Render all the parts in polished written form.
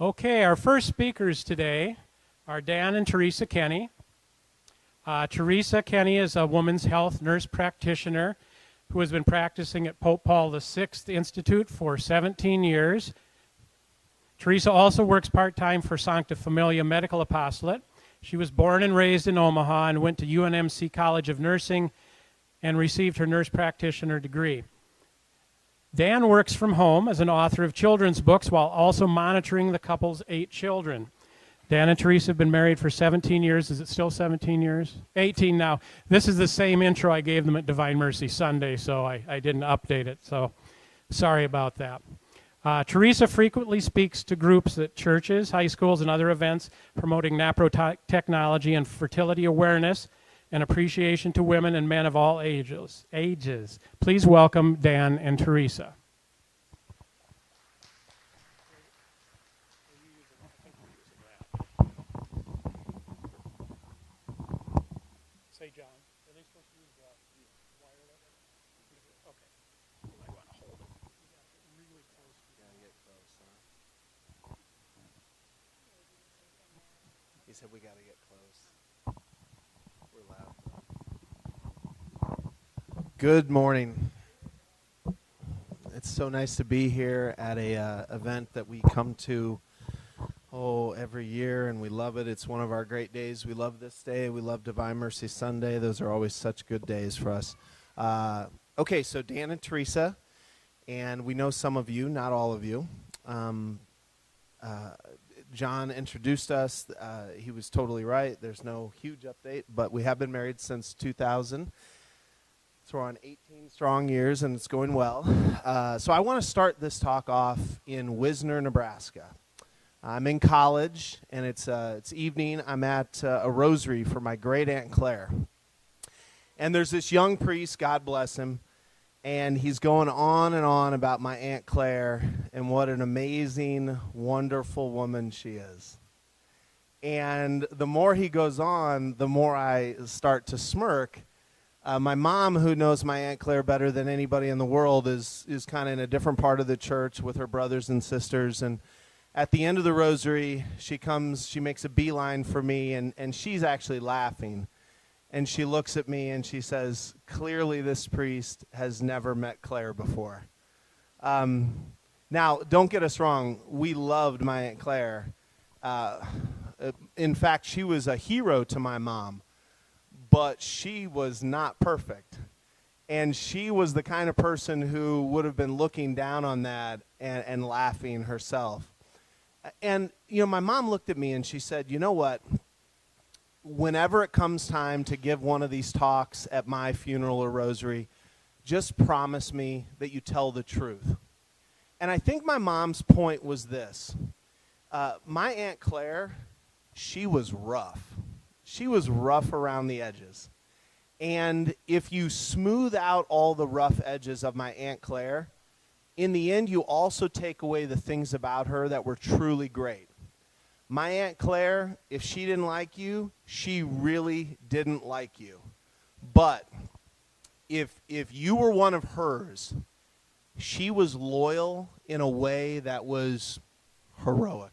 Okay, our first speakers today are Dan and Teresa Kenney. Teresa Kenney is a women's health nurse practitioner who has been practicing at Pope Paul VI Institute for 17 years. Teresa also works part-time for Sancta Familia Medical Apostolate. She was born and raised in Omaha and went to UNMC College of Nursing and received her nurse practitioner degree. Dan works from home as an author of children's books while also monitoring the couple's 8 children. Dan and Teresa have been married for 17 years. Is it still 17 years? 18 now. This is the same intro I gave them at Divine Mercy Sunday, so I didn't update it, so sorry about that. Teresa frequently speaks to groups at churches, high schools, and other events promoting technology and fertility awareness and appreciation to women and men of all ages. Please welcome Dan and Teresa. Say, John, are they supposed to use the wireless? Okay. You might want to hold it. You got to get really close. You got to get close, huh? He said we got to get close. We're loud. Good morning. It's so nice to be here at a event that we come to every year, and we love it. It's one of our great days. We love this day. We love Divine Mercy Sunday. Those are always such good days for us. Okay, so Dan and Teresa, and we know some of you, not all of you. John introduced us. He was totally right. There's no huge update, but we have been married since 2000. So we're on 18 strong years, and it's going well. So I want to start this talk off in Wisner, Nebraska. I'm in college, and it's evening. I'm at a rosary for my great-aunt Claire. And there's this young priest, God bless him, and he's going on and on about my Aunt Claire and what an amazing, wonderful woman she is. And the more he goes on, the more I start to smirk. My mom, who knows my Aunt Claire better than anybody in the world, is kind of in a different part of the church with her brothers and sisters. And at the end of the rosary, she makes a beeline for me, and she's actually laughing. And she looks at me and she says, clearly this priest has never met Claire before. Now, don't get us wrong. We loved my Aunt Claire. In fact, she was a hero to my mom. But she was not perfect. And she was the kind of person who would have been looking down on that and laughing herself. And, my mom looked at me and she said, you know what? Whenever it comes time to give one of these talks at my funeral or rosary, just promise me that you tell the truth. And I think my mom's point was this. My Aunt Claire, she was rough. She was rough around the edges. And if you smooth out all the rough edges of my Aunt Claire, in the end, you also take away the things about her that were truly great. My Aunt Claire, if she didn't like you, she really didn't like you. But if you were one of hers, she was loyal in a way that was heroic.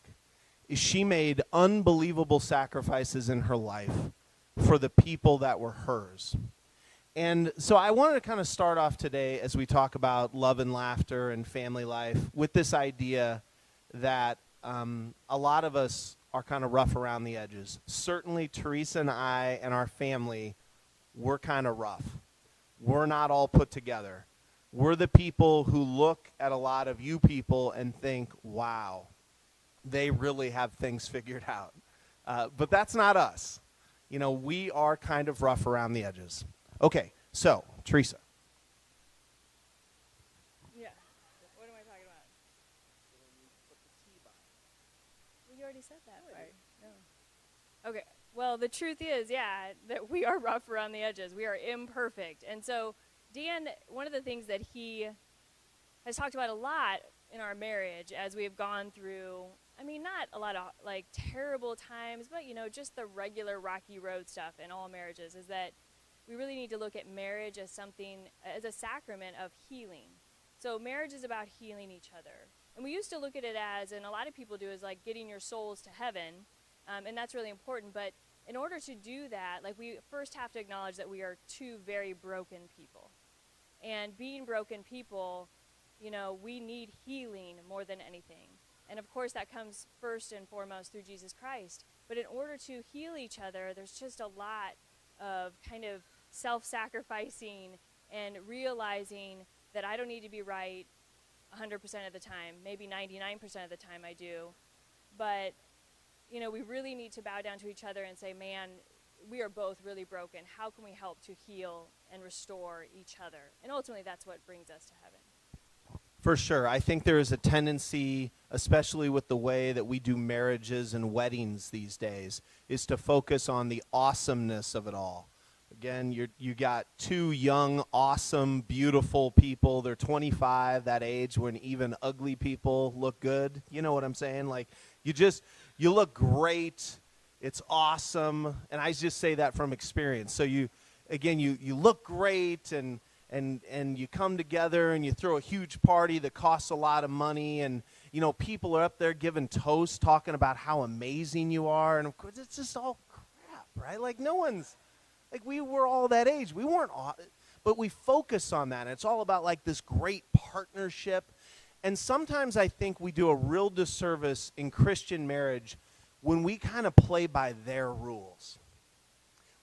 She made unbelievable sacrifices in her life for the people that were hers. And so I wanted to kind of start off today as we talk about love and laughter and family life with this idea that a lot of us are kind of rough around the edges. Certainly Teresa and I and our family, we're kind of rough. We're not all put together. We're the people who look at a lot of you people and think, wow, they really have things figured out. But that's not us. We are kind of rough around the edges. Okay, so, Teresa. Yeah. What am I talking about? Well, you already said that part. No. Okay. Well, the truth is, that we are rough around the edges. We are imperfect. And so, Dan, one of the things that he has talked about a lot in our marriage as we have gone through, not a lot of, terrible times, but, just the regular rocky road stuff in all marriages, is that we really need to look at marriage as a sacrament of healing. So marriage is about healing each other. And we used to look at it as, and a lot of people do, is like getting your souls to heaven, and that's really important. But in order to do that, like, we first have to acknowledge that we are two very broken people. And being broken people, you know, we need healing more than anything. And of course that comes first and foremost through Jesus Christ. But in order to heal each other, there's just a lot of kind of self-sacrificing and realizing that I don't need to be right 100% of the time. Maybe 99% of the time I do. But, you know, we really need to bow down to each other and say, man, we are both really broken. How can we help to heal and restore each other? And ultimately, that's what brings us to heaven. For sure. I think there is a tendency, especially with the way that we do marriages and weddings these days, is to focus on the awesomeness of it all. Again, you got two young, awesome, beautiful people. They're 25, that age when even ugly people look good. You know what I'm saying? Like, you look great. It's awesome. And I just say that from experience. So you look great, and you come together and you throw a huge party that costs a lot of money, and you know, people are up there giving toasts, talking about how amazing you are, and of course it's just all crap, right? Like, no one's, like, we were all that age. We weren't all, but we focus on that. And it's all about like this great partnership. And sometimes I think we do a real disservice in Christian marriage when we kind of play by their rules.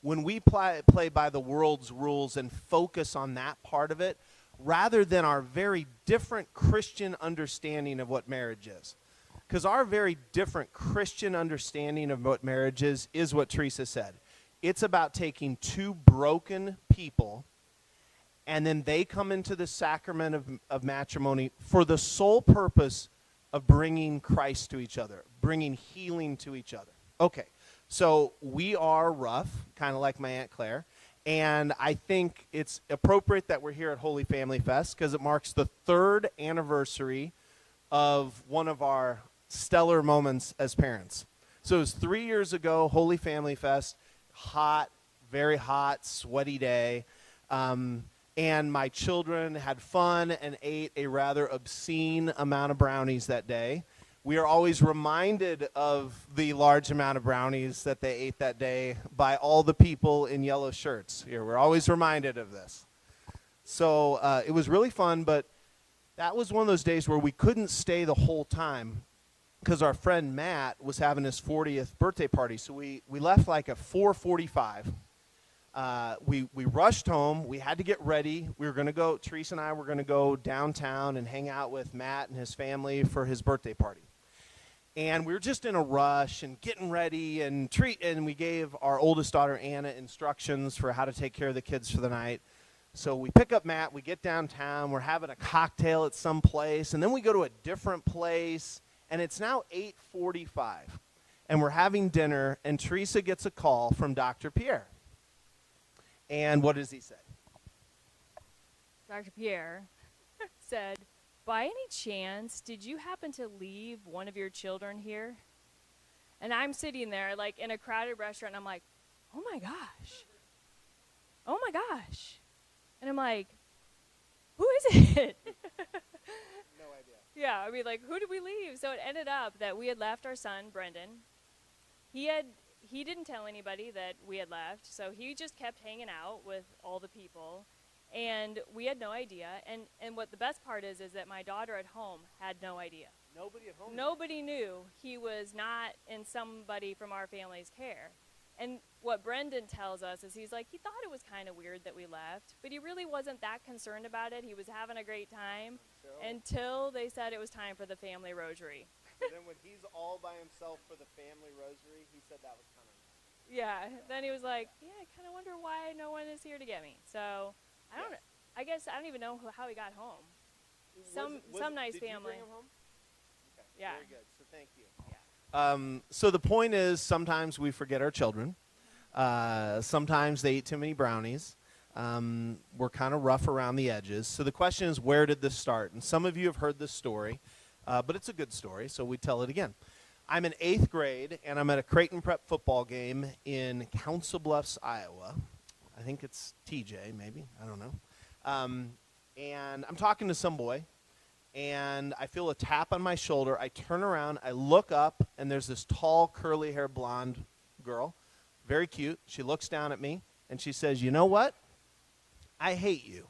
When we play by the world's rules and focus on that part of it, rather than our very different Christian understanding of what marriage is. Because our very different Christian understanding of what marriage is what Teresa said. It's about taking two broken people, and then they come into the sacrament of matrimony for the sole purpose of bringing Christ to each other, bringing healing to each other. Okay. So we are rough, kind of like my Aunt Claire, and I think it's appropriate that we're here at Holy Family Fest because it marks the 3rd anniversary of one of our stellar moments as parents. So it was 3 years ago, Holy Family Fest, hot, very hot, sweaty day, and my children had fun and ate a rather obscene amount of brownies that day. We are always reminded of the large amount of brownies that they ate that day by all the people in yellow shirts here. We're always reminded of this. So it was really fun, but that was one of those days where we couldn't stay the whole time because our friend Matt was having his 40th birthday party. So we left like at 4:45. We rushed home. We had to get ready. We were going to go, Teresa and I were going to go downtown and hang out with Matt and his family for his birthday party. And we were just in a rush and getting ready, and we gave our oldest daughter, Anna, instructions for how to take care of the kids for the night. So we pick up Matt, we get downtown, we're having a cocktail at some place, and then we go to a different place, and it's now 8:45. And we're having dinner, and Teresa gets a call from Dr. Pierre. And what does he say? Dr. Pierre said, by any chance, did you happen to leave one of your children here? And I'm sitting there, like, in a crowded restaurant, and I'm like, oh, my gosh. Oh, my gosh. And I'm like, who is it? No idea. Yeah, I mean, like, who did we leave? So it ended up that we had left our son, Brendan. He didn't tell anybody that we had left, so he just kept hanging out with all the people. And we had no idea. And what the best part is that my daughter at home had no idea. Nobody at home? Nobody knew he was not in somebody from our family's care. And what Brendan tells us is he's like, he thought it was kind of weird that we left, but he really wasn't that concerned about it. He was having a great time until they said it was time for the family rosary. And then when he's all by himself for the family rosary, he said that was kind of nice. Yeah. Then he was like, yeah, I kind of wonder why no one is here to get me. So I guess I don't even know how he got home. Some nice family. Did you bring him home? Okay. Yeah. Very good. So thank you. Yeah. So the point is, sometimes we forget our children. Sometimes they eat too many brownies. We're kind of rough around the edges. So the question is, where did this start? And some of you have heard this story, but it's a good story, so we tell it again. I'm in 8th grade, and I'm at a Creighton Prep football game in Council Bluffs, Iowa. I think it's TJ, maybe. I don't know. And I'm talking to some boy, and I feel a tap on my shoulder. I turn around, I look up, and there's this tall, curly-haired blonde girl, very cute. She looks down at me, and she says, "You know what? I hate you."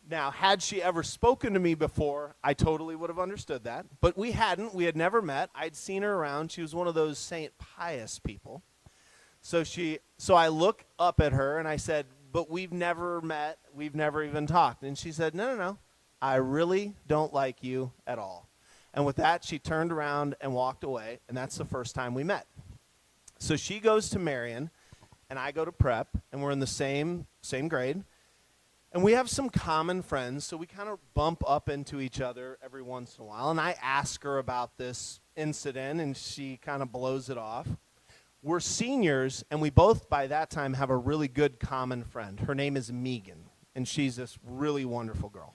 Now, had she ever spoken to me before, I totally would have understood that. But we hadn't. We had never met. I'd seen her around. She was one of those Saint Pius people. So I look up at her, and I said, "But we've never met. We've never even talked." And she said, No. I really don't like you at all." And with that, she turned around and walked away, and that's the first time we met. So she goes to Marion, and I go to prep, and we're in the same grade. And we have some common friends, so we kind of bump up into each other every once in a while. And I ask her about this incident, and she kind of blows it off. We're seniors, and we both, by that time, have a really good common friend. Her name is Megan, and she's this really wonderful girl.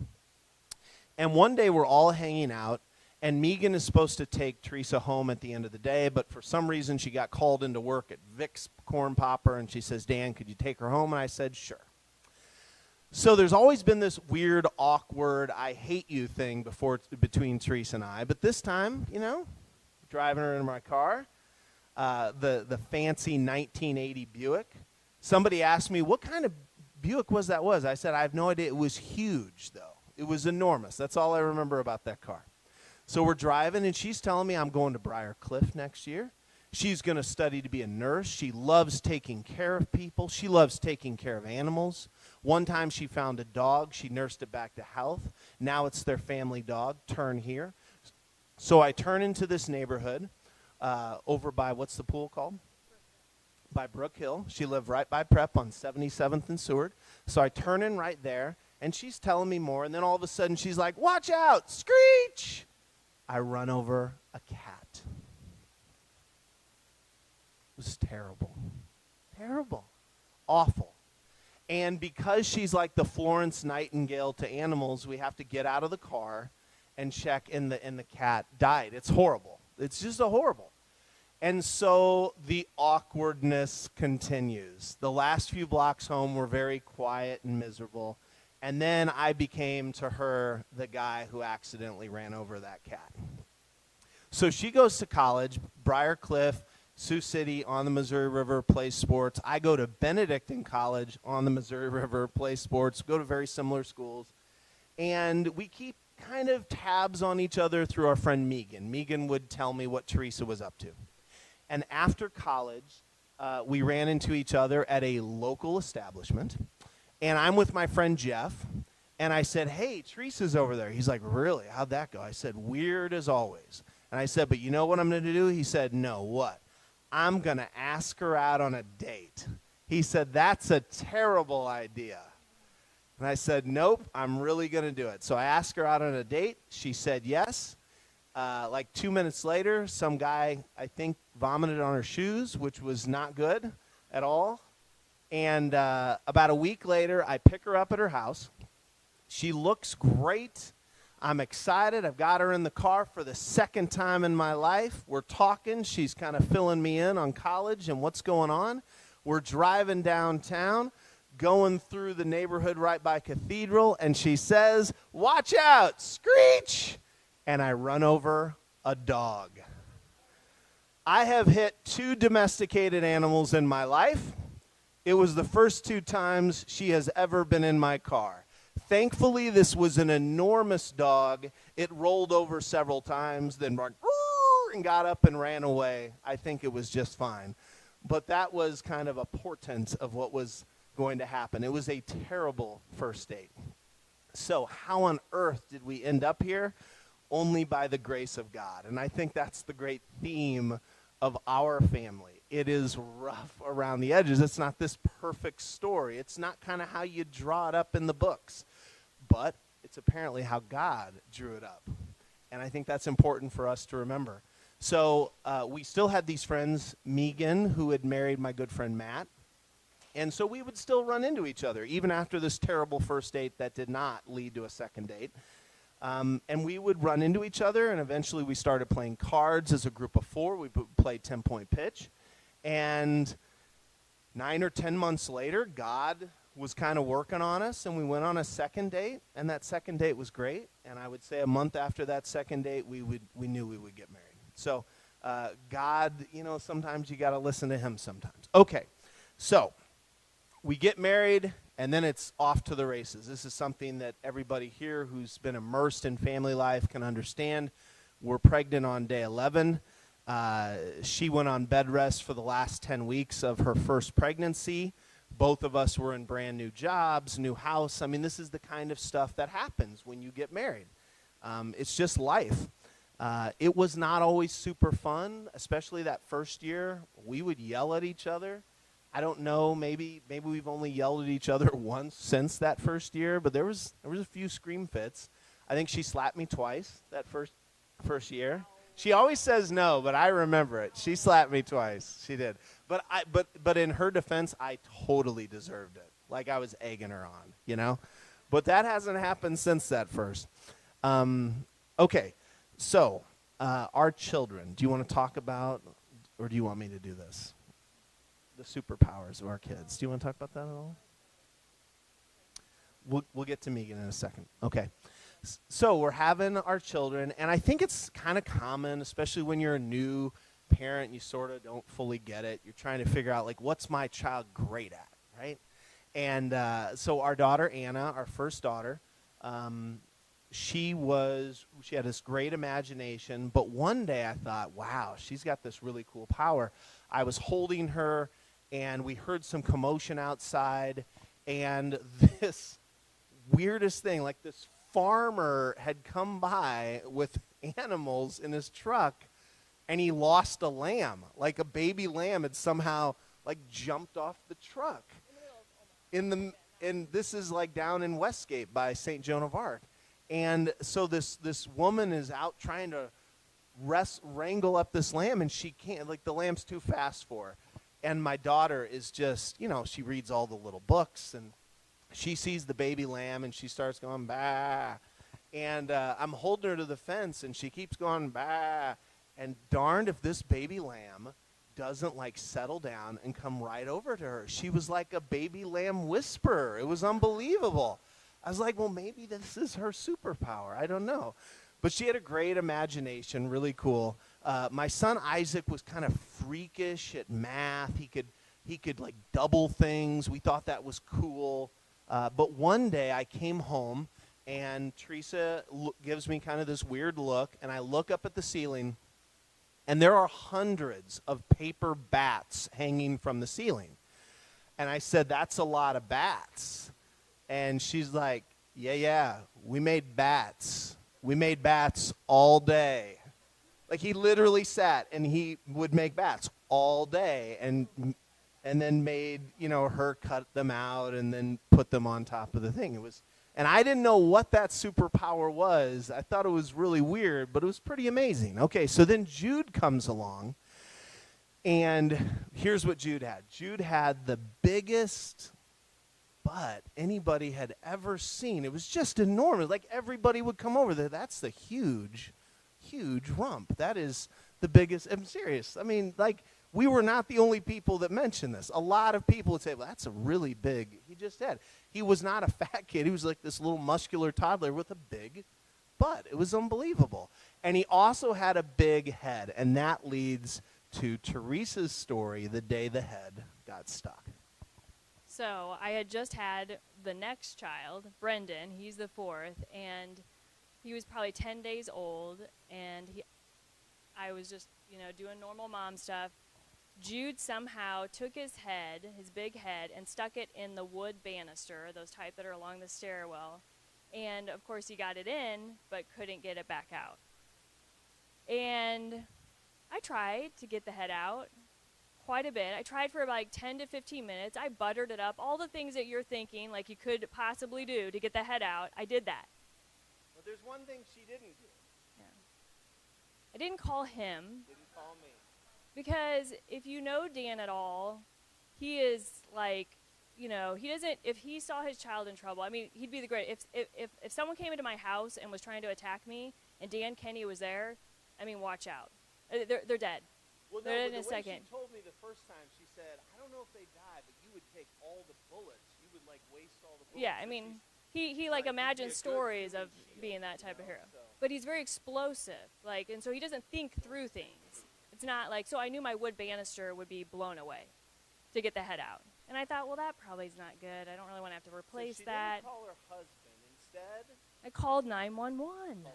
And one day, we're all hanging out, and Megan is supposed to take Teresa home at the end of the day, but for some reason, she got called into work at Vic's Corn Popper, and she says, "Dan, could you take her home?" And I said, "Sure." So there's always been this weird, awkward, I hate you thing between Teresa and I. But this time, driving her in my car, the fancy 1980 Buick. Somebody asked me, "What kind of Buick was that?" I said, "I have no idea." It was huge, though. It was enormous. That's all I remember about that car. So we're driving, and she's telling me I'm going to Briar Cliff next year. She's going to study to be a nurse. She loves taking care of people. She loves taking care of animals. One time she found a dog. She nursed it back to health. Now it's their family dog. Turn here. So I turn into this neighborhood over by, what's the pool called? By Brook Hill. She lived right by Prep on 77th and Seward. So I turn in right there, and she's telling me more. And then all of a sudden she's like, "Watch out, screech!" I run over a cat. It was terrible. Terrible. Awful. And because she's like the Florence Nightingale to animals, we have to get out of the car and check, and the cat died. It's horrible. It's just horrible. And so the awkwardness continues. The last few blocks home were very quiet and miserable. And then I became to her the guy who accidentally ran over that cat. So she goes to college, Briar Cliff, Sioux City on the Missouri River, plays sports. I go to Benedictine College on the Missouri River, play sports, go to very similar schools. And we keep kind of tabs on each other through our friend Megan. Megan would tell me what Teresa was up to. And after college, we ran into each other at a local establishment. And I'm with my friend Jeff. And I said, "Hey, Teresa's over there." He's like, "Really? How'd that go?" I said, "Weird as always." And I said, "But you know what I'm going to do?" He said, "No, what?" "I'm going to ask her out on a date." He said, "That's a terrible idea." And I said, "Nope, I'm really going to do it." So I asked her out on a date. She said yes. Like 2 minutes later, some guy, I think, vomited on her shoes, which was not good at all. And about a week later, I pick her up at her house. She looks great. I'm excited. I've got her in the car for the second time in my life. We're talking. She's kind of filling me in on college and what's going on. We're driving downtown, going through the neighborhood right by Cathedral, and she says, "Watch out, screech!" And I run over a dog. I have hit 2 domesticated animals in my life. It was the first 2 times she has ever been in my car. Thankfully, this was an enormous dog. It rolled over several times, then barked, and got up and ran away. I think it was just fine. But that was kind of a portent of what was going to happen. It was a terrible first date. So how on earth did we end up here? Only by the grace of God. And I think that's the great theme of our family. It is rough around the edges. It's not this perfect story. It's not kind of how you draw it up in the books. But it's apparently how God drew it up. And I think that's important for us to remember. So we still had these friends, Megan, who had married my good friend Matt. And so we would still run into each other, even after this terrible first date that did not lead to a second date. And we would run into each other, and eventually we started playing cards as a group of 4. We played 10-point pitch. And 9 or 10 months later, God was kind of working on us, and we went on a second date, and that second date was great. And I would say a month after that second date, we knew we would get married. So God, sometimes you got to listen to him sometimes. Okay, so we get married, and then it's off to the races. This is something that everybody here who's been immersed in family life can understand. We're pregnant on day 11. She went on bed rest for the last 10 weeks of her first pregnancy. Both of us were in brand new jobs, new house. I mean, this is the kind of stuff that happens when you get married. It's just life. It was not always super fun, especially that first year. We would yell at each other. I don't know, maybe we've only yelled at each other once since that first year, but there was a few scream fits. I think she slapped me twice that first year. She always says no, but I remember it. She slapped me twice. She did. But in her defense, I totally deserved it. Like I was egging her on, But that hasn't happened since that first. Okay, so our children. Do you want to talk about, or do you want me to do this? The superpowers of our kids. Do you want to talk about that at all? We'll get to Megan in a second. Okay. So we're having our children, and I think it's kind of common, especially when you're a new parent, you sort of don't fully get it. You're trying to figure out, like, what's my child great at, right? And so our daughter, Anna, our first daughter, she had this great imagination, but one day I thought, wow, she's got this really cool power. I was holding her, and we heard some commotion outside, and this weirdest thing, like this farmer had come by with animals in his truck, and he lost a lamb. Like a baby lamb had somehow like jumped off the truck. And this is like down in Westgate by St. Joan of Arc. And so this woman is out trying to wrangle up this lamb, and she can't, like the lamb's too fast for her. And my daughter is just, she reads all the little books, and she sees the baby lamb, and she starts going, bah. And I'm holding her to the fence, and she keeps going, bah. And darned if this baby lamb doesn't, like, settle down and come right over to her. She was like a baby lamb whisperer. It was unbelievable. I was like, well, maybe this is her superpower. I don't know. But she had a great imagination, really cool. My son Isaac was kind of freakish at math. He could like double things. We thought that was cool. But one day I came home, and Teresa gives me kind of this weird look, and I look up at the ceiling, and there are hundreds of paper bats hanging from the ceiling. And I said, that's a lot of bats. And she's like, yeah, we made bats. We made bats all day. Like he literally sat and he would make bats all day and then made, her cut them out and then put them on top of the thing. And I didn't know what that superpower was. I thought it was really weird, but it was pretty amazing. Okay, so then Jude comes along, and here's what Jude had. Jude had the biggest butt anybody had ever seen. It was just enormous. Like everybody would come over there. That's the huge rump. That is the biggest. I'm serious. I mean, like, we were not the only people that mentioned this. A lot of people would say, well, that's a really big, he just had. He was not a fat kid. He was like this little muscular toddler with a big butt. It was unbelievable. And he also had a big head, and that leads to Teresa's story, the day the head got stuck. So I had just had the next child, Brendan. He's the fourth, and he was probably 10 days old, and I was just, doing normal mom stuff. Jude somehow took his head, his big head, and stuck it in the wood banister, those type that are along the stairwell. And, of course, he got it in, but couldn't get it back out. And I tried to get the head out quite a bit. I tried for like 10 to 15 minutes. I buttered it up. All the things that you're thinking, like you could possibly do to get the head out, I did that. But there's one thing she didn't do. Yeah. I didn't call him. Didn't call me. Because if you know Dan at all, he is like, he doesn't, if he saw his child in trouble, I mean, he'd be the great. If someone came into my house and was trying to attack me and Dan Kenney was there, I mean, watch out. They're dead. Well, no, They're dead in a second. She told me the first time, she said, I don't know if they die, but you would take all the bullets. You would like waste all the bullets. Yeah, I mean, he like imagines stories of being that type of hero. But he's very explosive, like, and so he doesn't think through things. It's not like, so I knew my wood banister would be blown away to get the head out. And I thought, well, that probably is not good. I don't really want to have to replace so she that. didn't call her husband. Instead, I called 911.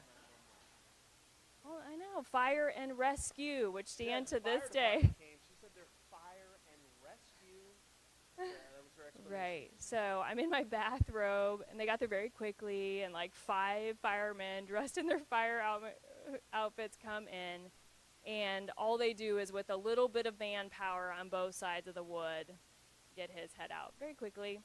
Well, I know, fire and rescue, which Dan to this day. She said they're fire and rescue. Yeah, that was her explanation. Right. So I'm in my bathrobe, and they got there very quickly, and like 5 firemen dressed in their fire outfits come in, and all they do is with a little bit of manpower on both sides of the wood, get his head out very quickly.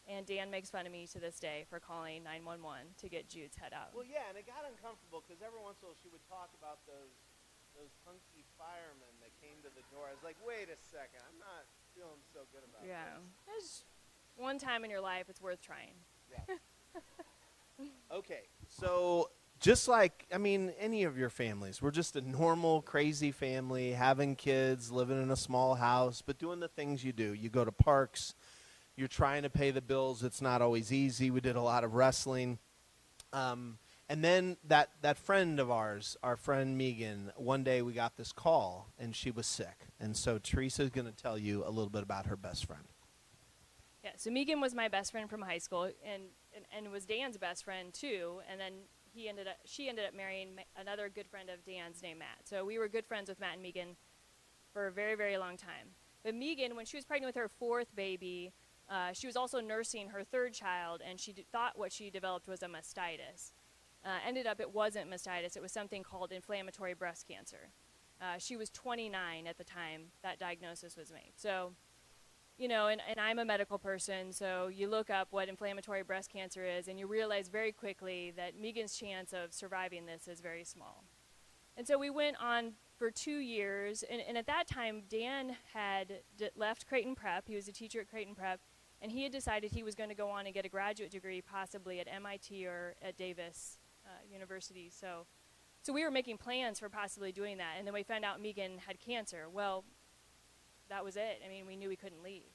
And Dan makes fun of me to this day for calling 911 to get Jude's head out. Well, yeah, and it got uncomfortable because every once in a while she would talk about those hunky firemen that came to the door. I was like, wait a second, I'm not feeling so good about this. Yeah. There's one time in your life it's worth trying. Yeah. Okay, so just like, I mean, any of your families, we're just a normal, crazy family, having kids, living in a small house, but doing the things you do. You go to parks. You're trying to pay the bills. It's not always easy. We did a lot of wrestling. And then that friend of ours, our friend Megan, one day we got this call, and she was sick. And so Teresa's going to tell you a little bit about her best friend. Yeah, so Megan was my best friend from high school, and was Dan's best friend too. And then she ended up marrying another good friend of Dan's named Matt. So we were good friends with Matt and Megan for a very, very long time. But Megan, when she was pregnant with her 4th baby, she was also nursing her 3rd child, and she thought what she developed was a mastitis. Ended up it wasn't mastitis. It was something called inflammatory breast cancer. She was 29 at the time that diagnosis was made. So, you know, and I'm a medical person, so you look up what inflammatory breast cancer is, and you realize very quickly that Megan's chance of surviving this is very small. And so we went on for 2 years, and at that time, Dan had left Creighton Prep. He was a teacher at Creighton Prep. And he had decided he was going to go on and get a graduate degree, possibly at MIT or at Davis University. So we were making plans for possibly doing that. And then we found out Megan had cancer. Well, that was it. I mean, we knew we couldn't leave.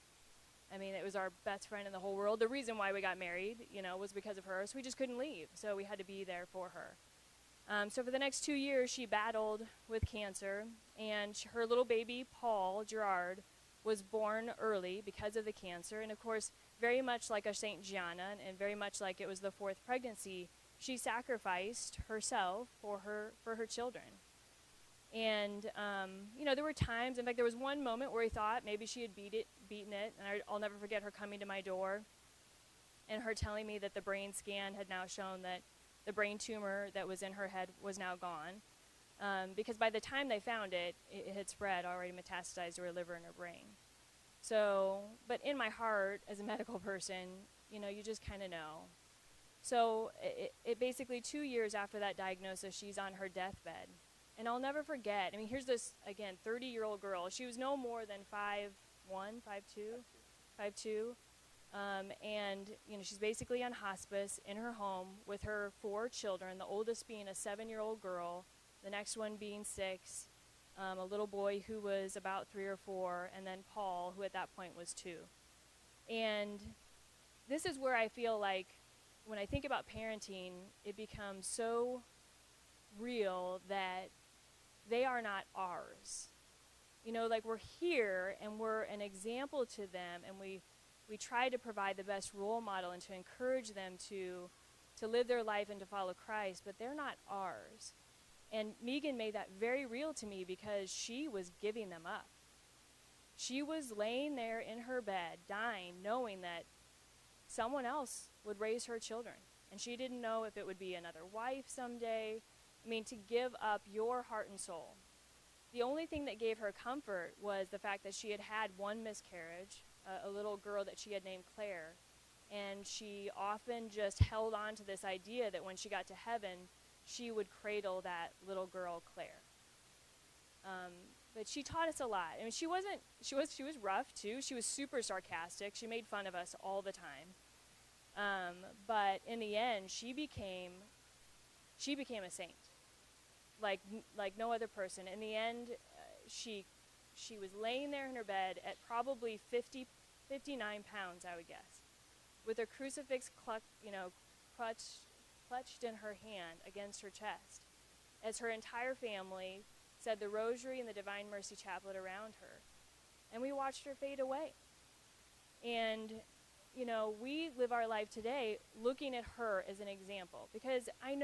I mean, it was our best friend in the whole world. The reason why we got married, you know, was because of her. So we just couldn't leave. So we had to be there for her. So for the next 2 years, she battled with cancer. And her little baby, Paul Gerard, was born early because of the cancer. And of course, very much like a St. Gianna, and very much like it was the 4th pregnancy, she sacrificed herself for her children. And, you know, there were times, in fact, there was one moment where we thought maybe she had beaten it. And I'll never forget her coming to my door and her telling me that the brain scan had now shown that the brain tumor that was in her head was now gone. Because by the time they found it, it had spread, already metastasized to her liver and her brain. So, but in my heart, as a medical person, you know, you just kind of know. So it basically 2 years after that diagnosis, she's on her deathbed. And I'll never forget, I mean, here's this, again, 30-year-old girl. She was no more than 5'1", 5'2". And, you know, she's basically on hospice in her home with her 4 children, the oldest being a 7-year-old girl, the next one being 6, a little boy who was about 3 or 4, and then Paul, who at that point was 2. And this is where I feel like when I think about parenting, it becomes so real that they are not ours. You know, like we're here and we're an example to them, and we try to provide the best role model and to encourage them to live their life and to follow Christ, but they're not ours. And Megan made that very real to me because she was giving them up. She was laying there in her bed, dying, knowing that someone else would raise her children. And she didn't know if it would be another wife someday. I mean, to give up your heart and soul. The only thing that gave her comfort was the fact that she had had one miscarriage, a little girl that she had named Claire. And she often just held on to this idea that when she got to heaven, she would cradle that little girl, Claire. But she taught us a lot. I mean, she was rough too. She was super sarcastic. She made fun of us all the time. But in the end, she became a saint, like no other person. In the end, she was laying there in her bed at probably 59 pounds, I would guess. with a crucifix clutched in her hand against her chest, as her entire family said the rosary and the Divine Mercy Chaplet around her. And we watched her fade away. And, we live our life today looking at her as an example, because I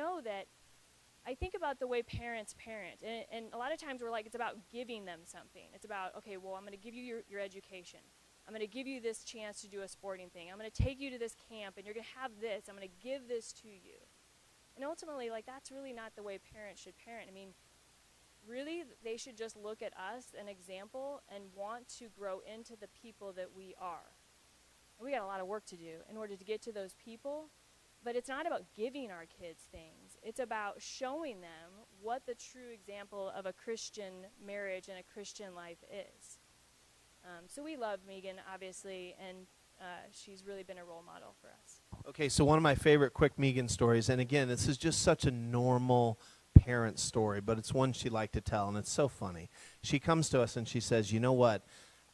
think about the way parents parent, and a lot of times we're like, it's about giving them something. It's about, okay, well, I'm going to give you your education. I'm going to give you this chance to do a sporting thing. I'm going to take you to this camp, and you're going to have this. I'm going to give this to you. And ultimately, that's really not the way parents should parent. I mean, really, they should just look at us, an example, and want to grow into the people that we are. And we got a lot of work to do in order to get to those people, but it's not about giving our kids things. It's about showing them what the true example of a Christian marriage and a Christian life is. So we love Megan, obviously, and she's really been a role model for us. Okay, so one of my favorite quick Megan stories, and again, this is just such a normal parent story, but it's one she liked to tell, and it's so funny. She comes to us and she says, you know what,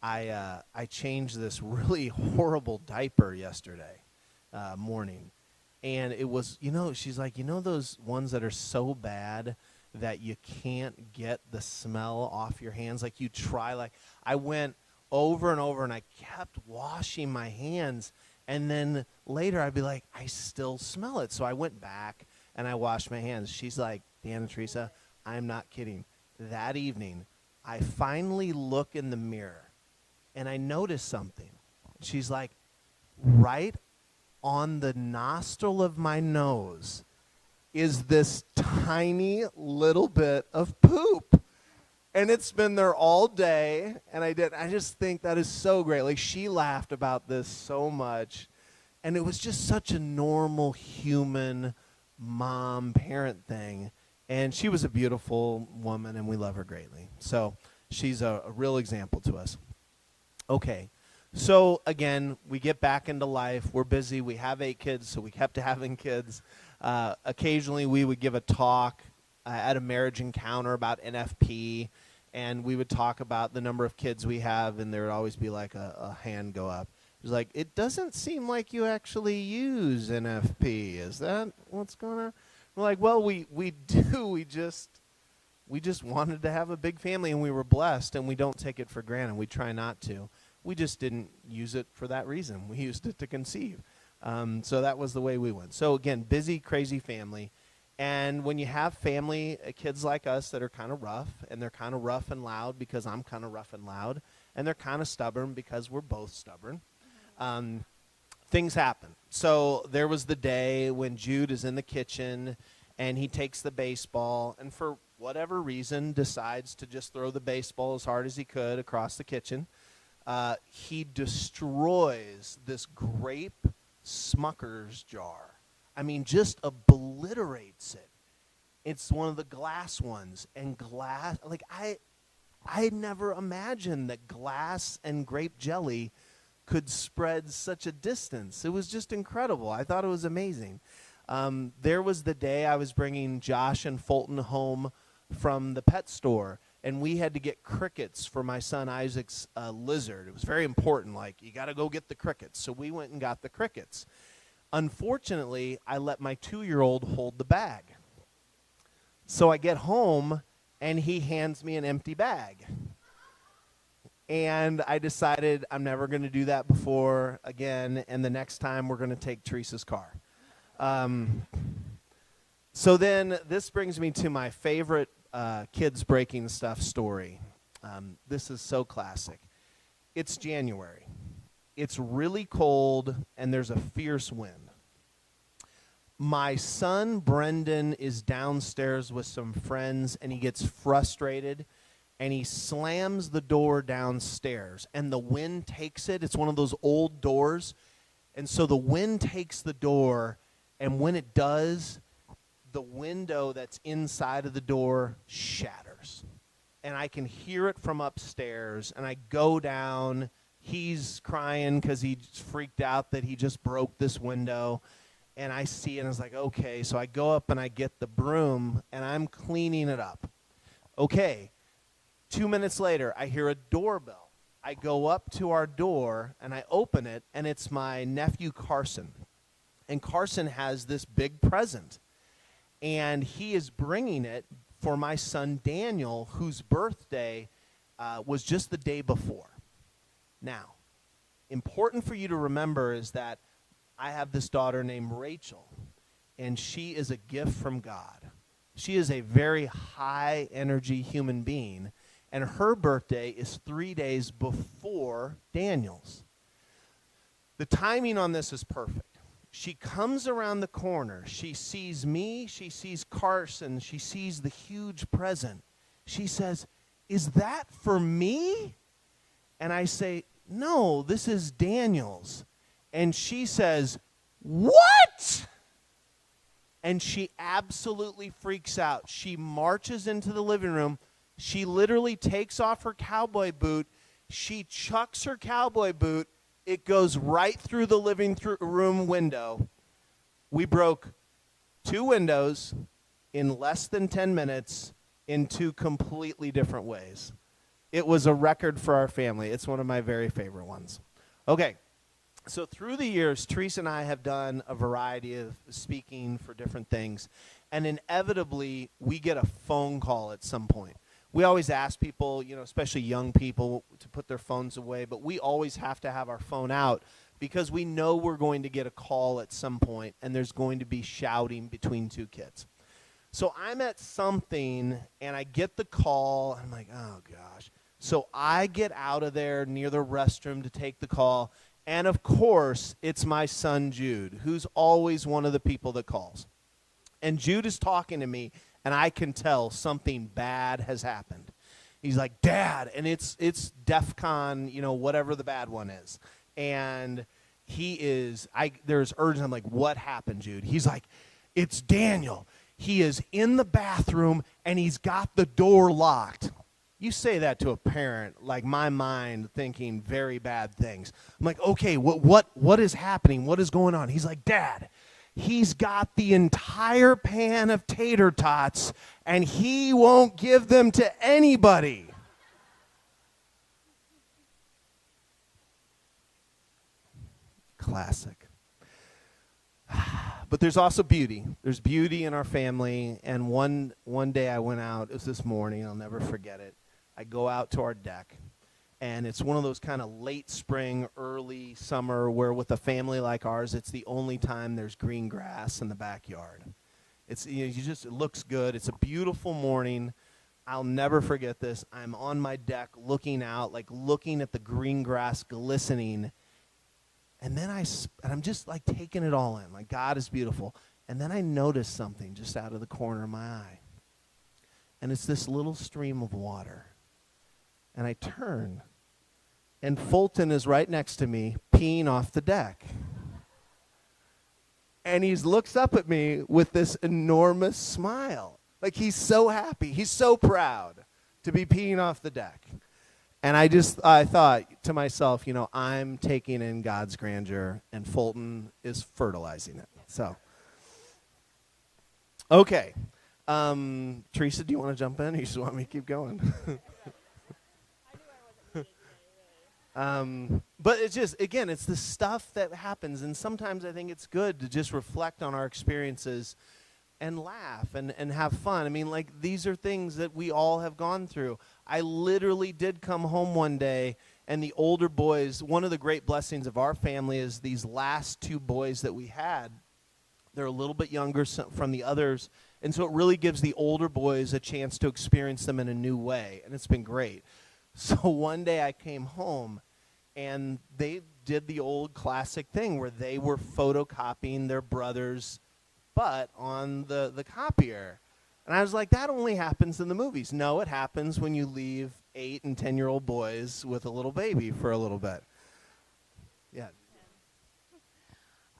I changed this really horrible diaper yesterday morning, and it was, she's like, those ones that are so bad that you can't get the smell off your hands, like you try, I went over and over and I kept washing my hands, and then later I'd be like, I still smell it, so I went back and I washed my hands. She's like, Dan and Teresa, I'm not kidding. That evening, I finally look in the mirror, and I notice something. She's like, right on the nostril of my nose is this tiny little bit of poop. And it's been there all day, and I just think that is so great. She laughed about this so much, and it was just such a normal human mom parent thing. And she was a beautiful woman, and we love her greatly. So she's a real example to us. Okay, so again, we get back into life. We're busy. We have 8 kids, so we kept having kids. Occasionally, we would give a talk at a marriage encounter about NFP, and we would talk about the number of kids we have, and there would always be a hand go up. It was like, it doesn't seem like you actually use NFP. Is that what's going on? We're like, well, we do. We just wanted to have a big family, and we were blessed, and we don't take it for granted. We try not to. We just didn't use it for that reason. We used it to conceive. So that was the way we went. So again, busy, crazy family. And when you have family, kids like us that are kind of rough, and they're kind of rough and loud because I'm kind of rough and loud, and they're kind of stubborn because we're both stubborn, things happen. So there was the day when Jude is in the kitchen, and he takes the baseball, and for whatever reason decides to just throw the baseball as hard as he could across the kitchen. He destroys this grape Smucker's jar. I mean, just obliterates it. It's one of the glass ones, and glass, I had never imagined that glass and grape jelly could spread such a distance. It was just incredible. I thought it was amazing. There was the day I was bringing Josh and Fulton home from the pet store, and we had to get crickets for my son Isaac's lizard. It was very important, you got to go get the crickets. So we went and got the crickets. Unfortunately, I let my 2-year-old hold the bag. So I get home, and he hands me an empty bag. And I decided I'm never going to do that before again, and the next time we're going to take Teresa's car. So then this brings me to my favorite kids breaking stuff story. This is so classic. It's January. It's really cold, and there's a fierce wind. My son, Brendan, is downstairs with some friends, and he gets frustrated, and he slams the door downstairs, and the wind takes it. It's one of those old doors, and so the wind takes the door, and when it does, the window that's inside of the door shatters. And I can hear it from upstairs, and I go down. He's crying because he's freaked out that he just broke this window. And I see it, and I was like, okay. So I go up, and I get the broom, and I'm cleaning it up. Okay. 2 minutes later, I hear a doorbell. I go up to our door, and I open it, and it's my nephew Carson. And Carson has this big present, and he is bringing it for my son Daniel, whose birthday was just the day before. Now, important for you to remember is that I have this daughter named Rachel, and she is a gift from God. She is a very high-energy human being, and her birthday is 3 days before Daniel's. The timing on this is perfect. She comes around the corner. She sees me. She sees Carson. She sees the huge present. She says, "Is that for me?" And I say, "No, this is Daniel's." And she says, "What?" And she absolutely freaks out. She marches into the living room. She literally takes off her cowboy boot. She chucks her cowboy boot. It goes right through the living room window. We broke 2 windows in less than 10 minutes in 2 completely different ways. It was a record for our family. It's one of my very favorite ones. Okay, so through the years, Teresa and I have done a variety of speaking for different things, and inevitably, we get a phone call at some point. We always ask people, especially young people, to put their phones away, but we always have to have our phone out because we know we're going to get a call at some point, and there's going to be shouting between 2 kids. So I'm at something, and I get the call, and I'm like, oh, gosh. So I get out of there near the restroom to take the call, and, of course, it's my son Jude, who's always one of the people that calls. And Jude is talking to me, and I can tell something bad has happened. He's like, "Dad," and it's DEFCON, whatever the bad one is. And there's urgent. I'm like, "What happened, Jude?" He's like, "It's Daniel. He is in the bathroom, and he's got the door locked." You say that to a parent, like my mind thinking very bad things. I'm like, "Okay, what is happening? What is going on?" He's like, "Dad, he's got the entire pan of tater tots, and he won't give them to anybody." Classic. But there's also beauty. There's beauty in our family, and one day I went out. It was this morning. I'll never forget it. I go out to our deck, and it's one of those kind of late spring, early summer where with a family like ours, it's the only time there's green grass in the backyard. It looks good. It's a beautiful morning. I'll never forget this. I'm on my deck looking out, looking at the green grass glistening. And then I'm just taking it all in. God is beautiful. And then I notice something just out of the corner of my eye. And it's this little stream of water. And I turn, and Fulton is right next to me, peeing off the deck. And he looks up at me with this enormous smile. He's so happy. He's so proud to be peeing off the deck. And I thought to myself, I'm taking in God's grandeur, and Fulton is fertilizing it. So, okay. Teresa, do you want to jump in, or you just want me to keep going? But it's just, again, it's the stuff that happens, and sometimes I think it's good to just reflect on our experiences and laugh and have fun. These are things that we all have gone through. I literally did come home one day, and the older boys, one of the great blessings of our family is these last 2 boys that we had, they're a little bit younger from the others, and so it really gives the older boys a chance to experience them in a new way, and it's been great. So one day I came home, and they did the old classic thing where they were photocopying their brother's butt on the copier. And I was like, that only happens in the movies. No, it happens when you leave 8 and 10-year-old boys with a little baby for a little bit. Yeah.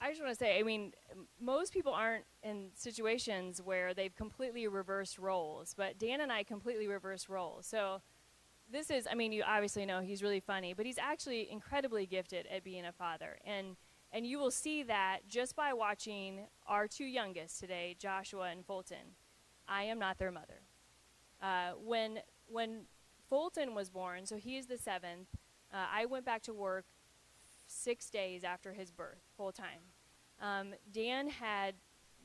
I just want to say, most people aren't in situations where they've completely reversed roles, but Dan and I completely reversed roles. So this is, you obviously know he's really funny, but he's actually incredibly gifted at being a father. And you will see that just by watching our 2 youngest today, Joshua and Fulton. I am not their mother. When Fulton was born, so he is the 7th, I went back to work 6 days after his birth, full time. Dan had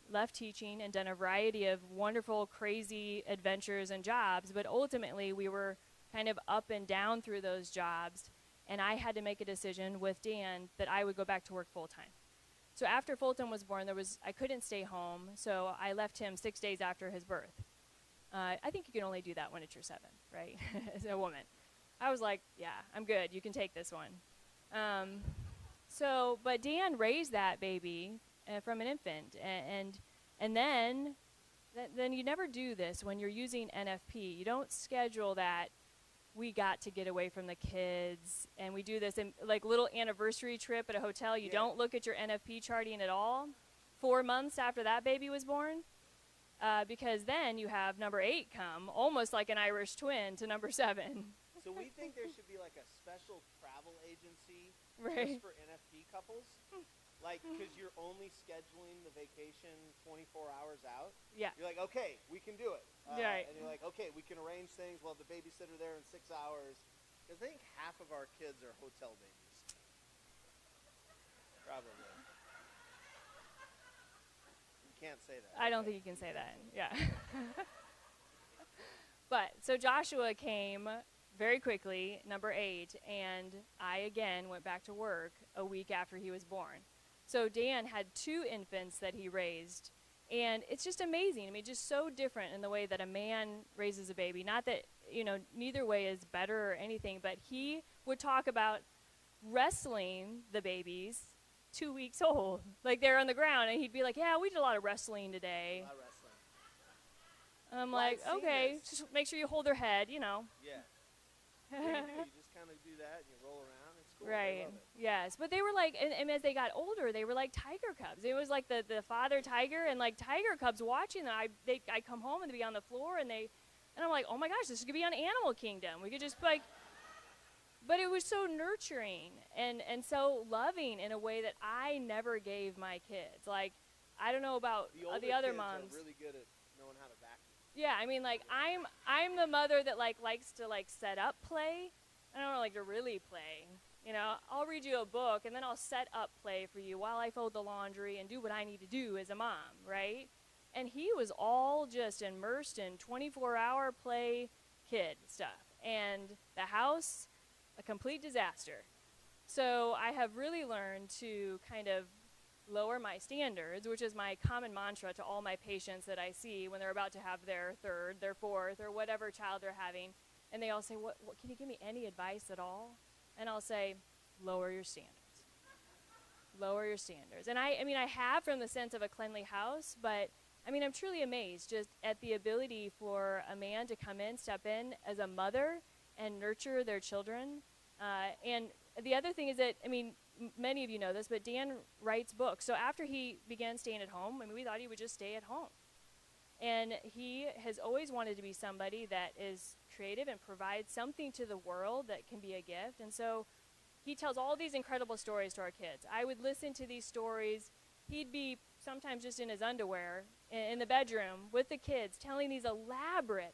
left teaching and done a variety of wonderful, crazy adventures and jobs, but ultimately we were kind of up and down through those jobs, and I had to make a decision with Dan that I would go back to work full time. So after Fulton was born, I couldn't stay home, so I left him 6 days after his birth. I think you can only do that when it's your 7th, right, as a woman. I was like, yeah, I'm good. You can take this one. But Dan raised that baby from an infant, and then you never do this when you're using NFP. You don't schedule that we got to get away from the kids, and we do this in like little anniversary trip at a hotel. You don't look at your NFP charting at all 4 months after that baby was born, because then you have number 8 come, almost like an Irish twin to number 7. So we think there should be like a special travel agency Right. just for NFP couples, like because you're only scheduling the vacation 24 hours out. Yeah. You're like, okay, we can do it. Right. And you're like, okay, we can arrange things. We'll have the babysitter there in 6 hours. Because I think half of our kids are hotel babies. Probably. You can't say that. I don't think you can say that. Yeah. But so Joshua came very quickly, number 8, and I again went back to work a week after he was born. So Dan had 2 infants that he raised, and it's just amazing. I mean, just so different in the way that a man raises a baby. Not that, neither way is better or anything, but he would talk about wrestling the babies 2 weeks old. Like they're on the ground, and he'd be like, yeah, we did a lot of wrestling today. A lot of wrestling. And I'm Well, like, I've seen okay, this. just make sure you hold their head, Yeah. Yeah, you do. You just kind of do that and you roll around. It's cool. I Right. love it. Yes. But they were like, and as they got older, they were like tiger cubs. It was like the father tiger and like tiger cubs watching them. I come home and they'd be on the floor and I'm like, oh my gosh, this is gonna be on Animal Kingdom. We could just like, but it was so nurturing and so loving in a way that I never gave my kids. Like, I don't know about The the other kids moms. are really good at knowing how to vacuum. Yeah, I mean, like I'm the mother that likes to set up play. I don't like to really play. I'll read you a book and then I'll set up play for you while I fold the laundry and do what I need to do as a mom, right? And he was all just immersed in 24-hour play kid stuff, and the house a complete disaster. So I have really learned to kind of lower my standards, which is my common mantra to all my patients that I see when they're about to have their 3rd, their 4th, or whatever child they're having. And they all say, what can you give me any advice at all? And I'll say, lower your standards. Lower your standards. And I mean, I have from the sense of a cleanly house, but I mean, I'm truly amazed just at the ability for a man to come in, step in as a mother and nurture their children. And the other thing is that, I mean, many of you know this, but Dan writes books. So after he began staying at home, I mean, we thought he would just stay at home. And he has always wanted to be somebody that is creative and provides something to the world that can be a gift. And so he tells all these incredible stories to our kids. I would listen to these stories. He'd be sometimes just in his underwear in the bedroom with the kids telling these elaborate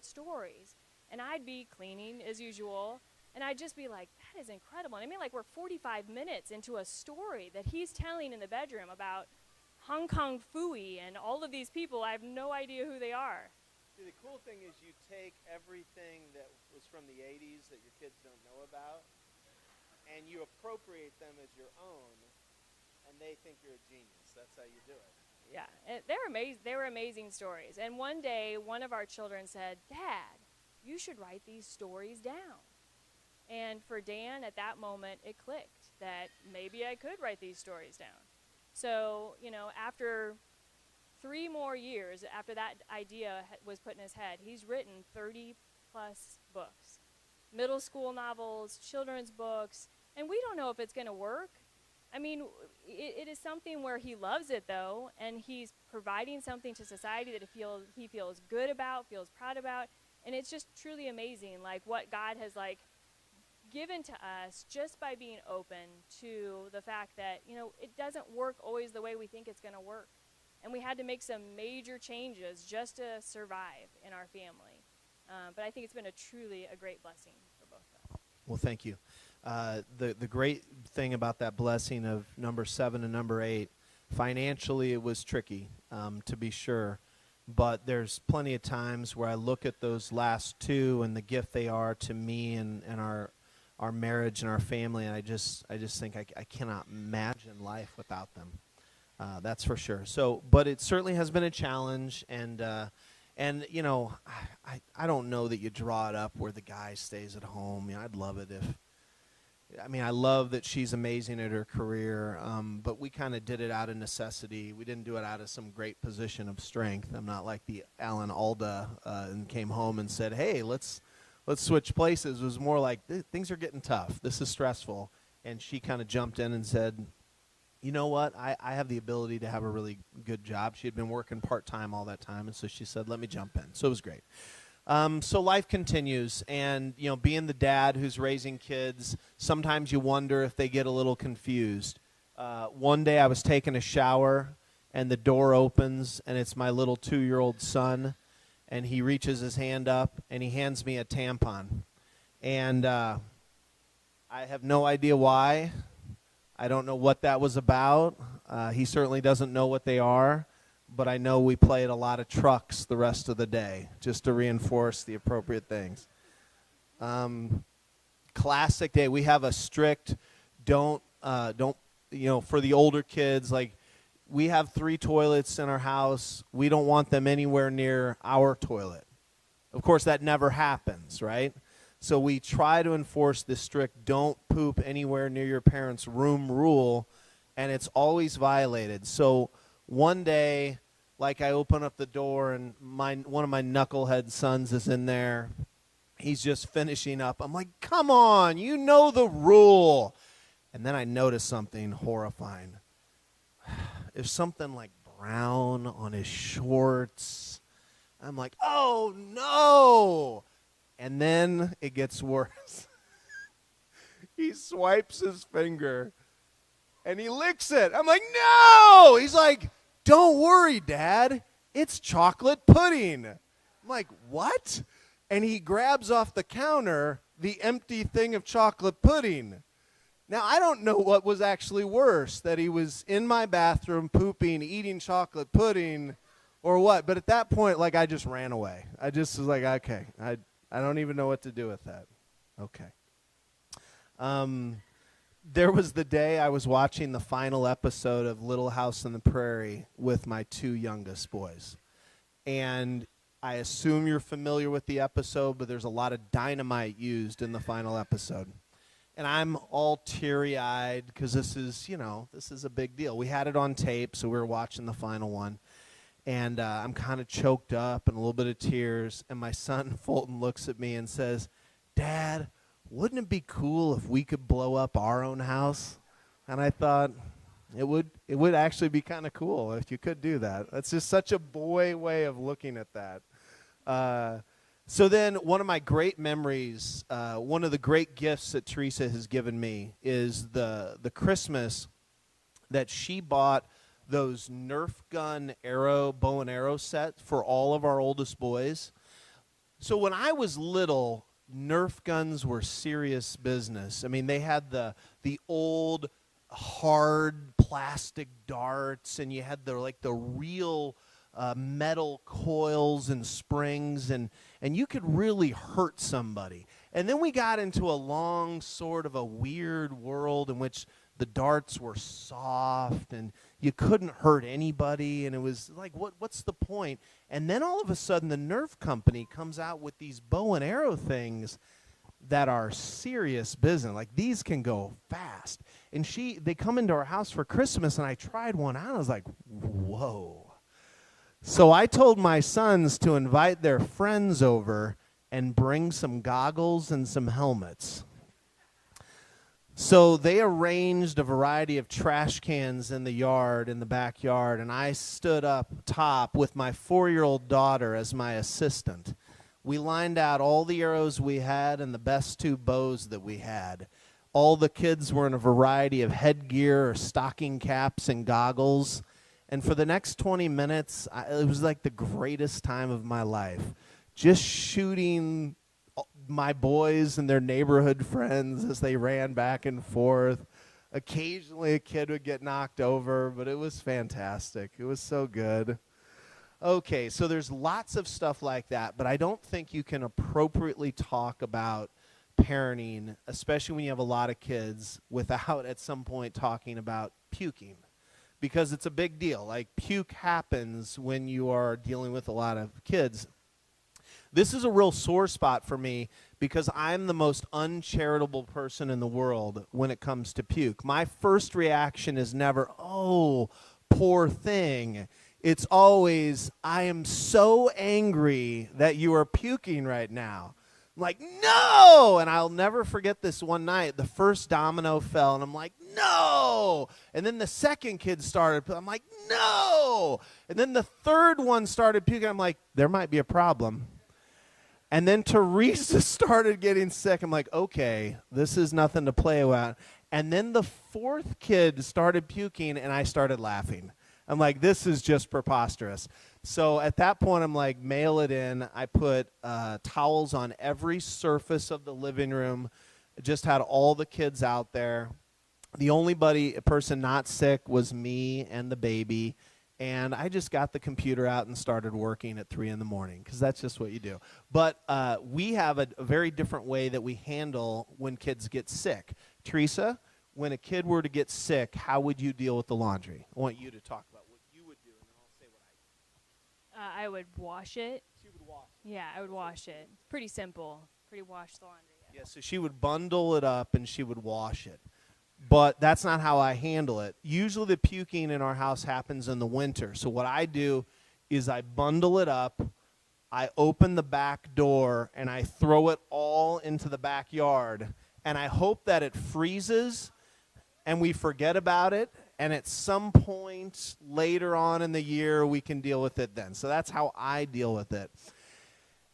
stories. And I'd be cleaning as usual. And I'd just be like, that is incredible. And I mean, like, we're 45 minutes into a story that he's telling in the bedroom about Hong Kong Phooey and all of these people. I have no idea who they are. See, the cool thing is you take everything that was from the 80s that your kids don't know about, and you appropriate them as your own, and they think you're a genius. That's how you do it. Yeah, and they were amazing stories. And one day, one of our children said, Dad, you should write these stories down. And for Dan, at that moment, it clicked that maybe I could write these stories down. So, after 3 more years after that idea was put in his head, he's written 30-plus books. Middle school novels, children's books, and we don't know if it's going to work. I mean, it is something where he loves it, though, and he's providing something to society that he feels good about, feels proud about, and it's just truly amazing, what God has, given to us just by being open to the fact that, it doesn't work always the way we think it's going to work. And we had to make some major changes just to survive in our family. But I think it's been truly a great blessing for both of us. Well, thank you. The great thing about that blessing of number 7 and number 8, financially it was tricky, to be sure. But there's plenty of times where I look at those last 2 and the gift they are to me and our marriage and our family, and I just think I cannot imagine life without them. That's for sure. So, but it certainly has been a challenge, and you know, I don't know that you draw it up where the guy stays at home. You know, I'd love it if. I mean, I love that she's amazing at her career, but we kind of did it out of necessity. We didn't do it out of some great position of strength. I'm not like the Alan Alda and came home and said, "Hey, let's switch places." It was more like, things are getting tough. This is stressful. And she kind of jumped in and said, you know what, I have the ability to have a really good job. She had been working part-time all that time, and so she said, let me jump in. So it was great. So life continues, and you know, being the dad who's raising kids, sometimes you wonder if they get a little confused. One day I was taking a shower, and the door opens, and it's my little 2-year-old son, and he reaches his hand up, and he hands me a tampon. And I have no idea why. I don't know what that was about. He certainly doesn't know what they are. But I know we played a lot of trucks the rest of the day just to reinforce the appropriate things. Classic day. We have a strict don't, you know, for the older kids, like we have 3 toilets in our house. We don't want them anywhere near our toilet. Of course, that never happens, right? So we try to enforce this strict don't poop anywhere near your parents' room rule, and it's always violated. So one day, like I open up the door and one of my knucklehead sons is in there. He's just finishing up. I'm like, come on, you know the rule. And then I notice something horrifying. There's something like brown on his shorts. I'm like, oh no. And then it gets worse. He swipes his finger and he licks it. I'm like, no. He's like, don't worry, Dad. It's chocolate pudding. I'm like, what? And he grabs off the counter the empty thing of chocolate pudding. Now, I don't know what was actually worse, that he was in my bathroom pooping, eating chocolate pudding, or what. But at that point, like, I just ran away. I just was like, okay, I don't even know what to do with that. Okay. There was the day I was watching the final episode of Little House on the Prairie with my 2 youngest boys. And I assume you're familiar with the episode, but there's a lot of dynamite used in the final episode. And I'm all teary-eyed because this is a big deal. We had it on tape, so we were watching the final one. And I'm kind of choked up and a little bit of tears. And my son, Fulton, looks at me and says, Dad, wouldn't it be cool if we could blow up our own house? And I thought, it would actually be kind of cool if you could do that. That's just such a boy way of looking at that. So then one of my great memories, one of the great gifts that Teresa has given me is the Christmas that she bought those Nerf gun bow and arrow set for all of our oldest boys. So when I was little, Nerf guns were serious business. I mean, they had the old hard plastic darts, and you had the real metal coils and springs, and you could really hurt somebody. And then we got into a long sort of a weird world in which the darts were soft and you couldn't hurt anybody, and it was like, what's the point? And then all of a sudden the Nerf company comes out with these bow and arrow things that are serious business. Like, these can go fast. And they come into our house for Christmas, and I tried one out. I was like, whoa. So I told my sons to invite their friends over and bring some goggles and some helmets. So they arranged a variety of trash cans in the backyard, and I stood up top with my 4-year-old daughter as my assistant. We lined out all the arrows we had and the best 2 bows that we had. All the kids were in a variety of headgear or stocking caps and goggles. And for the next 20 minutes, it was like the greatest time of my life. Just shooting my boys and their neighborhood friends as they ran back and forth. Occasionally a kid would get knocked over, but it was fantastic. It was so good. Okay, so there's lots of stuff like that, but I don't think you can appropriately talk about parenting, especially when you have a lot of kids, without at some point talking about puking, because it's a big deal. Like, puke happens when you are dealing with a lot of kids. This is a real sore spot for me because I'm the most uncharitable person in the world when it comes to puke. My first reaction is never, oh, poor thing. It's always, I am so angry that you are puking right now. I'm like, no! And I'll never forget this one night. The first domino fell, and I'm like, no! And then the second kid started. I'm like, no! And then the third one started puking. I'm like, there might be a problem. And then Teresa started getting sick. I'm like, okay, this is nothing to play with. And then the fourth kid started puking, and I started laughing. I'm like, this is just preposterous. So at that point, I'm like, mail it in. I put towels on every surface of the living room. Just had all the kids out there. The only person not sick was me and the baby. And I just got the computer out and started working at 3 in the morning, because that's just what you do. But we have a very different way that we handle when kids get sick. Teresa, when a kid were to get sick, how would you deal with the laundry? I want you to talk about what you would do, and then I'll say what I do. I would wash it. She would wash it. Yeah, I would wash it. Pretty simple. Pretty wash the laundry. Yeah, so she would bundle it up and she would wash it. But that's not how I handle it. Usually the puking in our house happens in the winter. So what I do is I bundle it up, I open the back door, and I throw it all into the backyard. And I hope that it freezes and we forget about it, and at some point later on in the year we can deal with it then. So that's how I deal with it.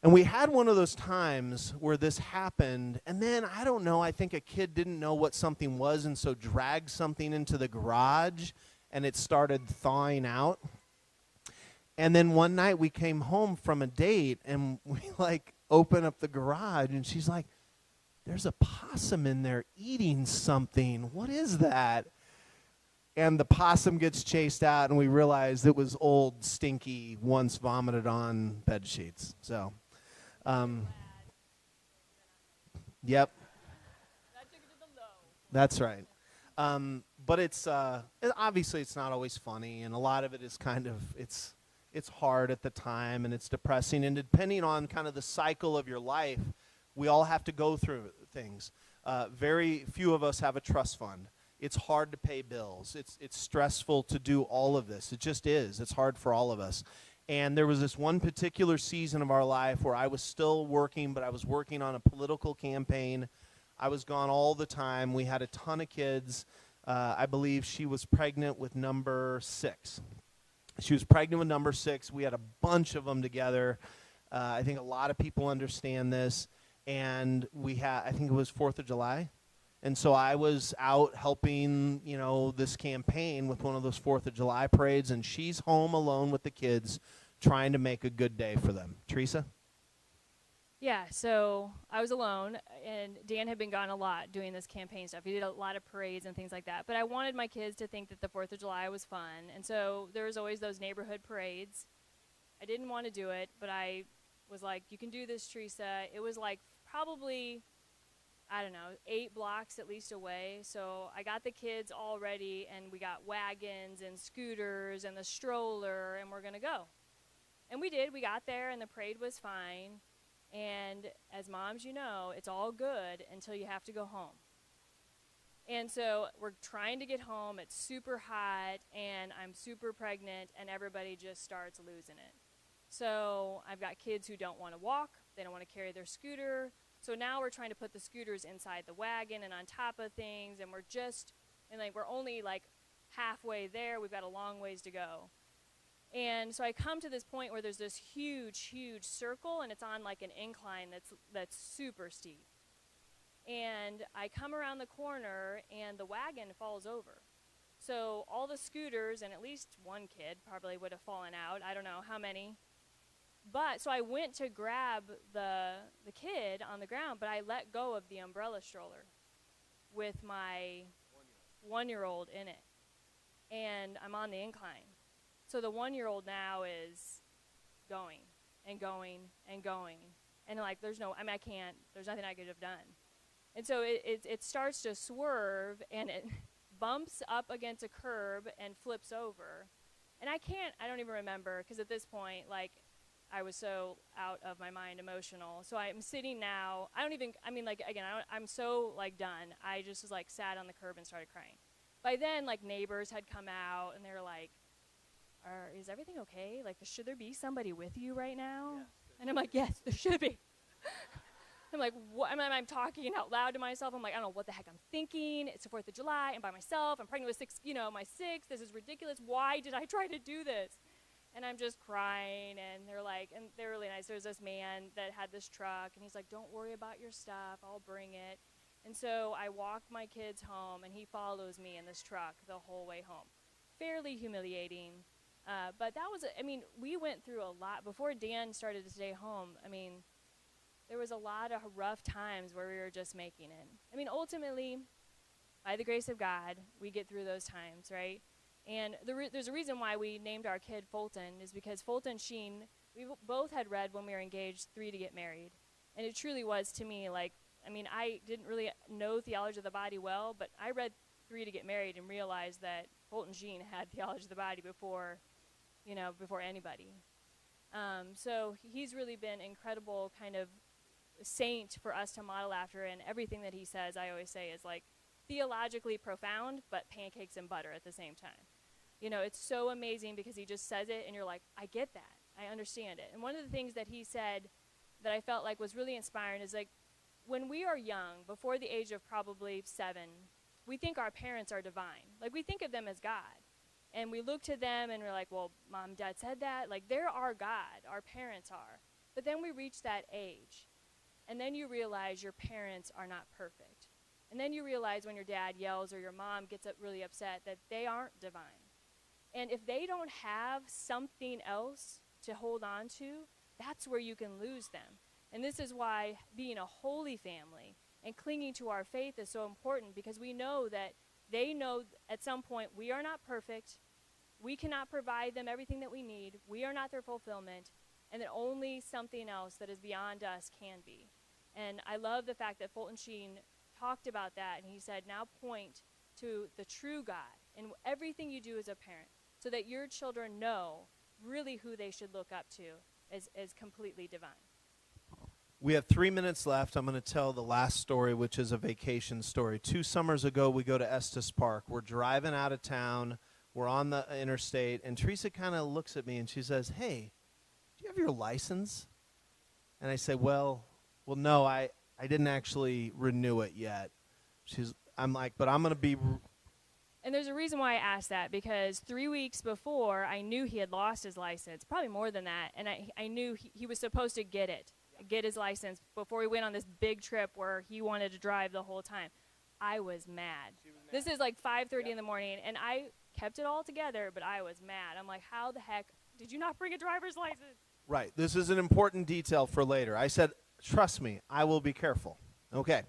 And we had one of those times where this happened, and then, I don't know, I think a kid didn't know what something was, and so dragged something into the garage, and it started thawing out. And then one night we came home from a date, and we, open up the garage, and she's like, there's a possum in there eating something. What is that? And the possum gets chased out, and we realized it was old, stinky, once vomited on bed sheets. So, yep. That's right. But it's obviously it's not always funny, and a lot of it is kind of it's hard at the time, and it's depressing. And depending on kind of the cycle of your life, we all have to go through things. Very few of us have a trust fund. It's hard to pay bills. It's stressful to do all of this. It just is. It's hard for all of us. And there was this one particular season of our life where I was still working, but I was working on a political campaign. I was gone all the time. We had a ton of kids. I believe she was pregnant with number 6. She was pregnant with number 6. We had a bunch of them together. I think a lot of people understand this. And I think it was 4th of July. And so I was out helping, this campaign with one of those 4th of July parades, and she's home alone with the kids trying to make a good day for them. Teresa? Yeah, so I was alone, and Dan had been gone a lot doing this campaign stuff. He did a lot of parades and things like that. But I wanted my kids to think that the 4th of July was fun, and so there was always those neighborhood parades. I didn't want to do it, but I was like, you can do this, Teresa. It was probably, 8 blocks at least away. So I got the kids all ready, and we got wagons and scooters and the stroller, and we're going to go. And we did. We got there, and the parade was fine. And as moms, it's all good until you have to go home. And so we're trying to get home. It's super hot, and I'm super pregnant, and everybody just starts losing it. So I've got kids who don't want to walk. They don't want to carry their scooter. So now we're trying to put the scooters inside the wagon and on top of things, and we're only halfway there. We've got a long ways to go. And so I come to this point where there's this huge, huge circle, and it's on an incline that's super steep. And I come around the corner, and the wagon falls over. So all the scooters, and at least one kid probably would have fallen out. I don't know how many. But so I went to grab the kid on the ground, but I let go of the umbrella stroller with my 1-year-old in it. And I'm on the incline. So the 1-year-old now is going and going and going. And like, there's nothing I could have done. And so it starts to swerve, and it bumps up against a curb and flips over. And I don't even remember, because at this point, like, I was so out of my mind, emotional. So I'm sitting now, I'm so, like, done. I just was, like, sat on the curb and started crying. By then, like, neighbors had come out, and they were like, is everything okay? Like, should there be somebody with you right now? Yes, and I'm like, yes, there should be. I'm like, what? I'm talking out loud to myself. I'm like, I don't know what the heck I'm thinking. It's the 4th of July. I'm by myself. I'm pregnant with my sixth. This is ridiculous. Why did I try to do this? And I'm just crying, and they're really nice. There's this man that had this truck, and he's like, don't worry about your stuff. I'll bring it. And so I walk my kids home, and he follows me in this truck the whole way home. Fairly humiliating. But that was, we went through a lot. Before Dan started to stay home, there was a lot of rough times where we were just making it. Ultimately, by the grace of God, we get through those times, right? And there's a reason why we named our kid Fulton, is because Fulton Sheen, we both had read when we were engaged 3 to get married. And it truly was, to me, like, I didn't really know theology of the body well, but I read 3 to get married and realized that Fulton Sheen had theology of the body before anybody. So he's really been incredible kind of saint for us to model after, and everything that he says, I always say, is like theologically profound, but pancakes and butter at the same time. It's so amazing because he just says it, and you're like, I get that. I understand it. And one of the things that he said that I felt like was really inspiring is, like, when we are young, before the age of probably 7, we think our parents are divine. Like, we think of them as God. And we look to them, and we're like, well, Mom, Dad said that. Like, they're our God. Our parents are. But then we reach that age, and then you realize your parents are not perfect. And then you realize when your dad yells or your mom gets really upset that they aren't divine. And if they don't have something else to hold on to, that's where you can lose them. And this is why being a holy family and clinging to our faith is so important, because we know that they know at some point we are not perfect. We cannot provide them everything that we need. We are not their fulfillment, and that only something else that is beyond us can be. And I love the fact that Fulton Sheen talked about that, and he said, now point to the true God in everything you do as a parent, so that your children know really who they should look up to as completely divine. We have 3 minutes left. I'm going to tell the last story, which is a vacation story. 2 summers ago, we go to Estes Park. We're driving out of town. We're on the interstate, and Teresa kind of looks at me, and she says, hey, do you have your license? And I say, well, no, I didn't actually renew it yet. I'm like, but I'm going to be... And there's a reason why I asked that, because 3 weeks before, I knew he had lost his license, probably more than that, and I knew he was supposed to get his license before he went on this big trip where he wanted to drive the whole time. I was mad. This is like 5:30 in the morning, and I kept it all together, but I was mad. I'm like, how the heck did you not bring a driver's license? Right. This is an important detail for later. I said, trust me, I will be careful. Okay.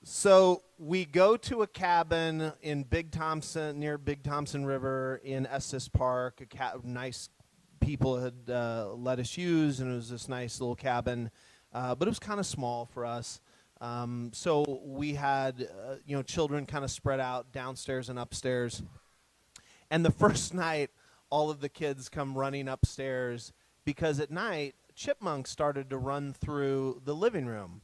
So we go to a cabin in near Big Thompson River in Estes Park. Nice people had let us use, and it was this nice little cabin, but it was kind of small for us. So we had children kind of spread out downstairs and upstairs. And the first night, all of the kids come running upstairs because at night chipmunks started to run through the living room.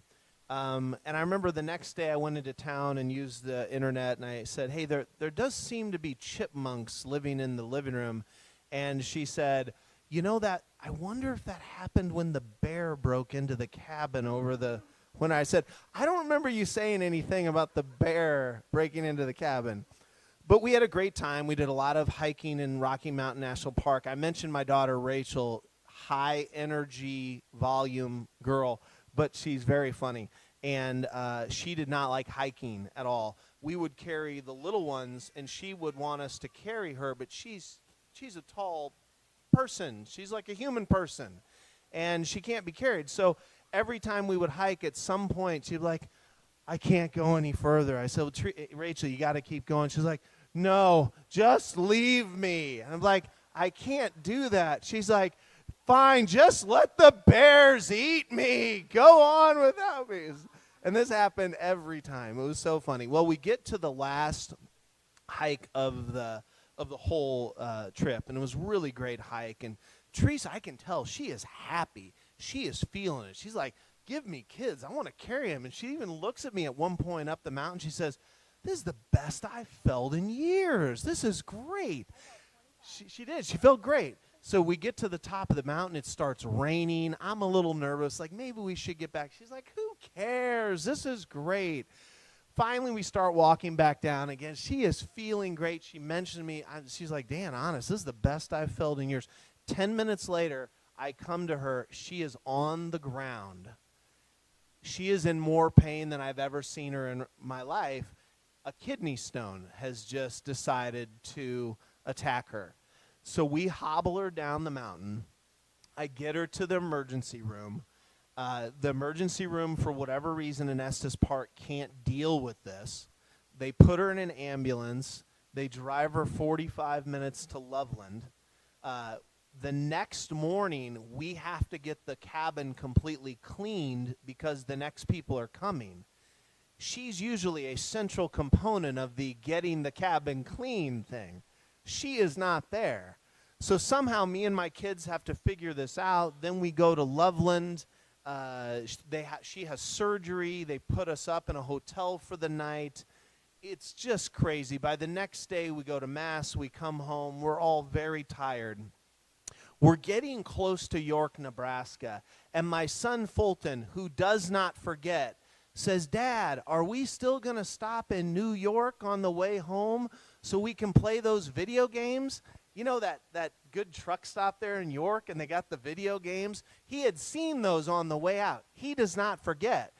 And I remember the next day I went into town and used the internet, and I said, hey, there does seem to be chipmunks living in the living room. And she said, that I wonder if that happened when the bear broke into the cabin when I said, I don't remember you saying anything about the bear breaking into the cabin. But we had a great time. We did a lot of hiking in Rocky Mountain National Park. I mentioned my daughter, Rachel, high energy volume girl, but she's very funny. And she did not like hiking at all. We would carry the little ones, and she would want us to carry her, but she's a tall person. She's like a human person, and she can't be carried. So every time we would hike, at some point, she'd be like, I can't go any further. I said, well, Rachel, you got to keep going. She's like, no, just leave me. And I'm like, I can't do that. She's like, fine, just let the bears eat me. Go on without me. And this happened every time. It was so funny. Well, we get to the last hike of the whole trip, and it was a really great hike. And Teresa, I can tell, she is happy. She is feeling it. She's like, give me kids. I want to carry them. And she even looks at me at one point up the mountain. She says, this is the best I've felt in years. This is great. She did. She felt great. So we get to the top of the mountain. It starts raining. I'm a little nervous, like maybe we should get back. She's like, who cares? This is great. Finally, we start walking back down again. She is feeling great. She mentioned me. She's like, Dan, honest, this is the best I've felt in years. 10 minutes later, I come to her. She is on the ground. She is in more pain than I've ever seen her in my life. A kidney stone has just decided to attack her. So we hobble her down the mountain. I get her to the emergency room. The emergency room, for whatever reason, in Estes Park can't deal with this. They put her in an ambulance. They drive her 45 minutes to Loveland. The next morning, we have to get the cabin completely cleaned because the next people are coming. She's usually a central component of the getting the cabin clean thing. She is not there. So somehow me and my kids have to figure this out. Then we go to Loveland. She has surgery. They put us up in a hotel for the night. It's just crazy. By the next day, we go to Mass. We come home. We're all very tired. We're getting close to York, Nebraska. And my son Fulton, who does not forget, says, Dad, are we still going to stop in New York on the way home so we can play those video games? You know that good truck stop there in York, and they got the video games? He had seen those on the way out. He does not forget.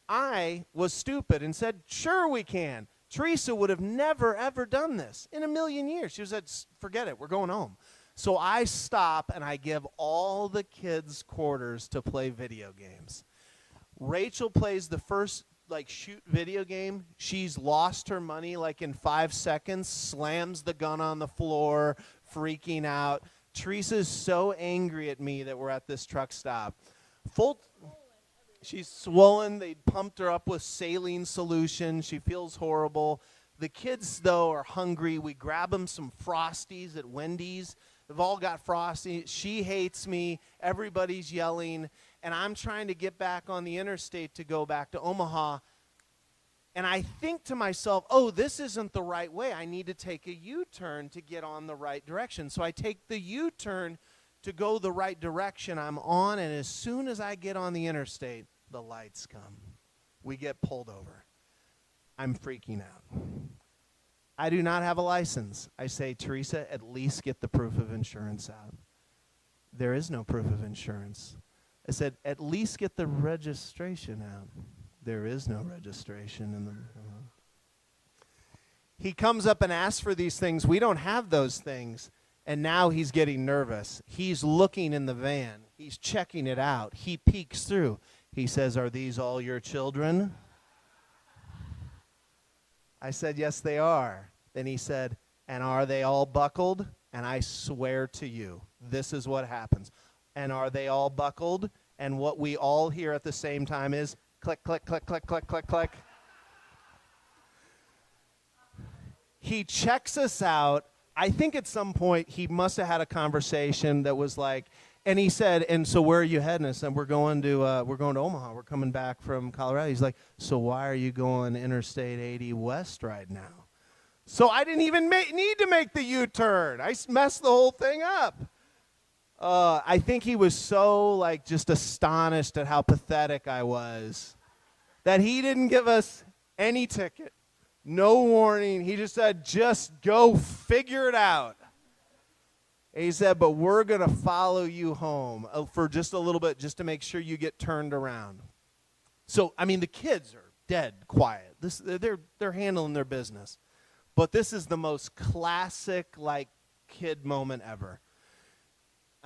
I was stupid and said, sure we can. Teresa would have never, ever done this in a million years. She said, forget it, we're going home. So I stop, and I give all the kids quarters to play video games. Rachel plays the first shoot video game. She's lost her money in 5 seconds, slams the gun on the floor, freaking out. Teresa's so angry at me that we're at this truck stop. She's swollen. They pumped her up with saline solution. She feels horrible. The kids, though, are hungry. We grab them some Frosties at Wendy's. They've all got Frosties. She hates me. Everybody's yelling. And I'm trying to get back on the interstate to go back to Omaha. And I think to myself, oh, this isn't the right way. I need to take a U-turn to get on the right direction. So I take the U-turn to go the right direction I'm on. And as soon as I get on the interstate, the lights come. We get pulled over. I'm freaking out. I do not have a license. I say, Teresa, at least get the proof of insurance out. There is no proof of insurance. I said, at least get the registration out. There is no registration in the. He comes up and asks for these things. We don't have those things. And now he's getting nervous. He's looking in the van. He's checking it out. He peeks through. He says, are these all your children? I said, yes, they are. Then he said, and are they all buckled? And I swear to you, this is what happens. And are they all buckled? And what we all hear at the same time is click, click, click, click, click, click, click. He checks us out. I think at some point he must have had a conversation that was like, and he said, and so where are you heading? I said, we're going to Omaha. We're coming back from Colorado. He's like, so why are you going Interstate 80 West right now? So I didn't even need to make the U-turn. I messed the whole thing up. I think he was so just astonished at how pathetic I was that he didn't give us any ticket, no warning. He just said, just go figure it out. And he said, but we're going to follow you home for just a little bit just to make sure you get turned around. So, the kids are dead quiet. They're handling their business. But this is the most classic, kid moment ever.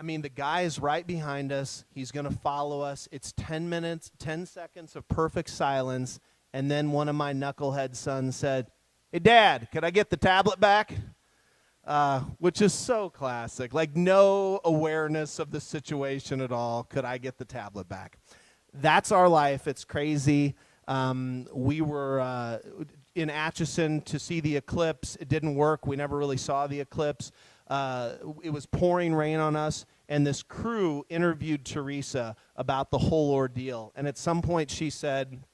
I mean, the guy is right behind us. He's going to follow us. It's 10 minutes, 10 seconds of perfect silence. And then one of my knucklehead sons said, "Hey, Dad, could I get the tablet back?" Which is so classic. Like, no awareness of the situation at all. Could I get the tablet back? That's our life. It's crazy. We were in Atchison to see the eclipse. It didn't work. We never really saw the eclipse. It was pouring rain on us, and this crew interviewed Teresa about the whole ordeal. And at some point she said,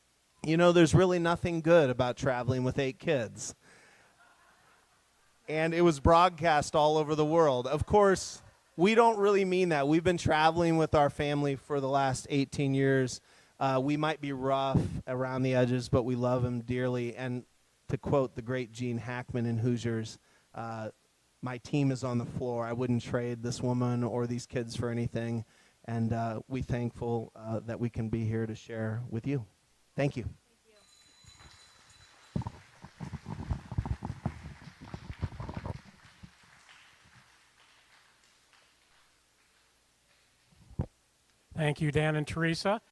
"You know, there's really nothing good about traveling with 8 kids." And it was broadcast all over the world. Of course, we don't really mean that. We've been traveling with our family for the last 18 years. We might be rough around the edges, but we love them dearly. And to quote the great Gene Hackman in Hoosiers, "My team is on the floor. I wouldn't trade this woman or these kids for anything." And we're thankful that we can be here to share with you. Thank you. Thank you, Dan and Teresa.